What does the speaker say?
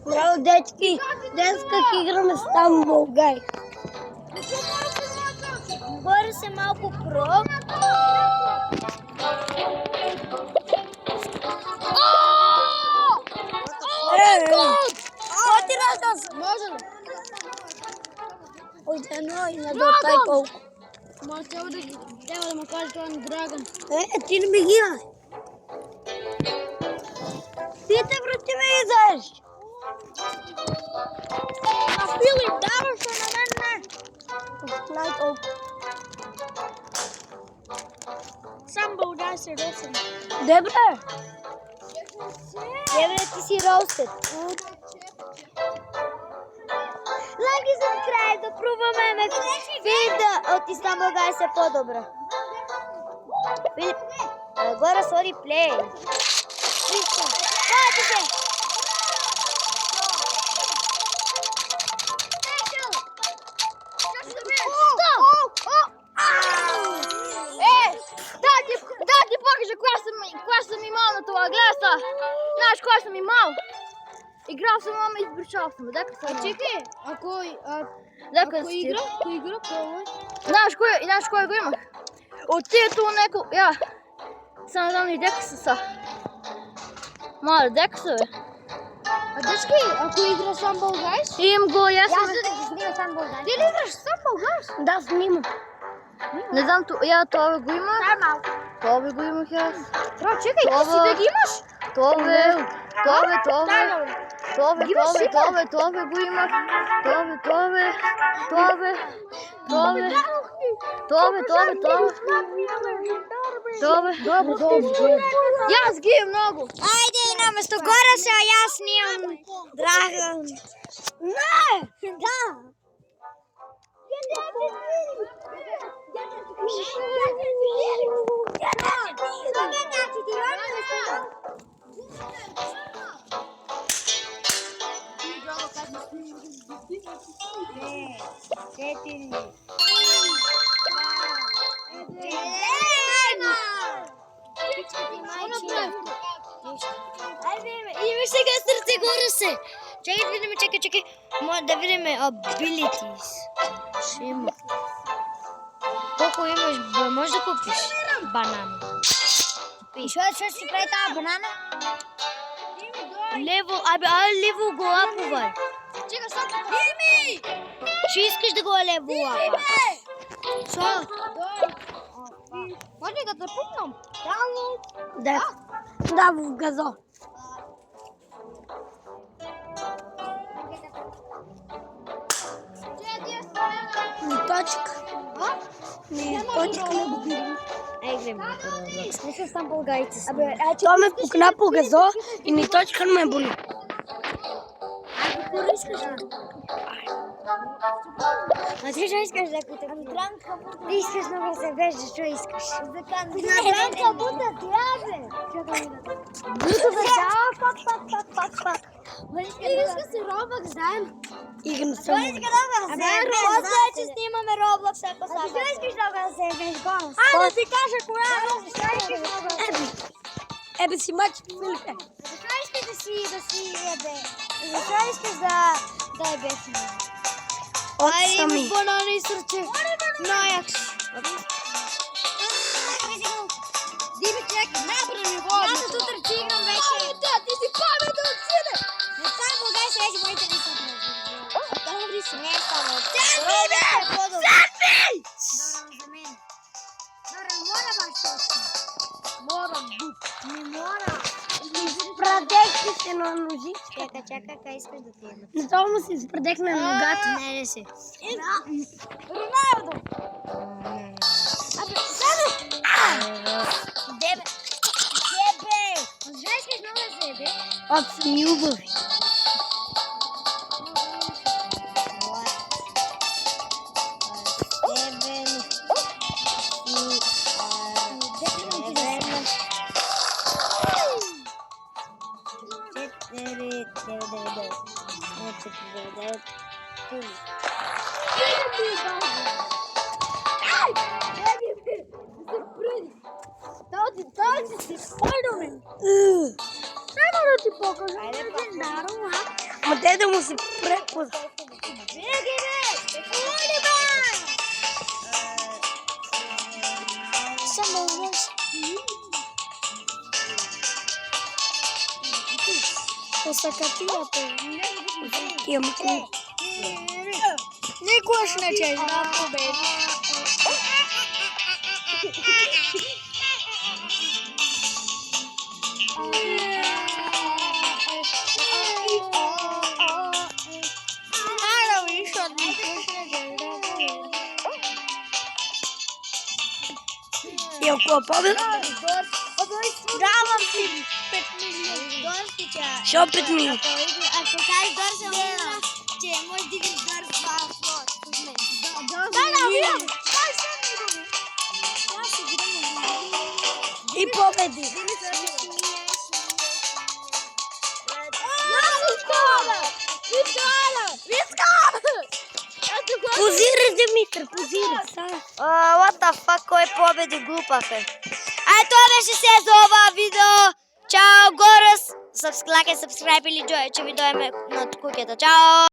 Здраво, дечки! Днес как играме с там Болгай. Горе се малко про. Какво ти разказва? Може ли? От едно и на дотай толкова. Може трябва да му кажа това на Драган. Ти не ми ги имаш. Ти те против ме издаеш. На Филип даваш, а на мен не. Най-толкова. Сам Българ се росен. Дебре! Дебре, ти си ростет. Лайк и subscribe, да пробваме ме Филип да от Истанбул Гайс е по-добра. Филип, горе сори плей. Хайде се! Да ти покажа коя съм имал на това. Гледай са. Знаеш коя съм имал? Играл съм, ама избричал съм. Дека съм. Чекай, Ако игра, пробвай. Знаеш кой го имах? От тието неко... Я. Са не знам и дека са. Мале, дека са, бе. А дечки, ако игра сам Българс? Им го, я съм... да ги снима сам Българс. Ти ли играш сам Българс? Да, снимам. Не знам, я това го имах. Дай малко. Това би го имах аз. Бро, чекай, ти си да ги имаш? Това го имах. И аз ги много. Айде, на место горе се, а аз снимам Драган. Не! Да! Има сега сърце горе се. Чакай да видим, чакай. Може да видим abilities. Ще има. Колко имаш? Може да купиш банани. Що си прави тази банана? Лево, лево го лаповай. Чекай, сега. Ими! Ще искаш да го лево лапа? Що? Може да те пукнам? Да. Да, в газо. Точка. Не, точка не добира. Не са сам българите. Това ме пукна по газо и ми точка ме боли. А ти що искаш да кута? Ти искаш много да се вежда, що искаш? Направим кабута, трябва. Пак. Ти иска си Roblox, заем. Играм само. После че снимаме Roblox, ако А ти що искаш много да се вежда? Да ти кажа коя Ебе си мач, Филипе. Защо искаш да си ебе? Защо искаш да ебеш? От Айде, сами. имаш банани и сърце. Наякш. Диби, чакай, набра ми го. Аз сутре ти играм вече. Ти си памет от сине. Не това е България, сега ще моите не са. Добри си. Не е само. Сърби, бе! Сърби! Добре, за мен. Добре, мора баш точно. Мора, дуп. Не мора. Изпрадехте се на ножичка. Чакай, къде искаш да ти има? Не това му си изпрадехме на ногата. Не си. Роналдо. Абе, седе! Дебе! Знаеш как много да се ебе? От любови. де да му се препозна? Само знаеш. Посакатията. Кемко. Никога ще не чеш да победиш. И ако победа? Давам ти 5 милиона. Дорси, че... Що 5 милиона? Ако кажеш Дорси, означава, че можеш да дигнеш Дорси в флот с мен. И победи. Позирай, Димитър, позирай. What the fuck, кой победи, глупав е. Това беше все за това видео. Чао, горес. Лайк, subscribe или join, че ви дойме над кукията. Чао!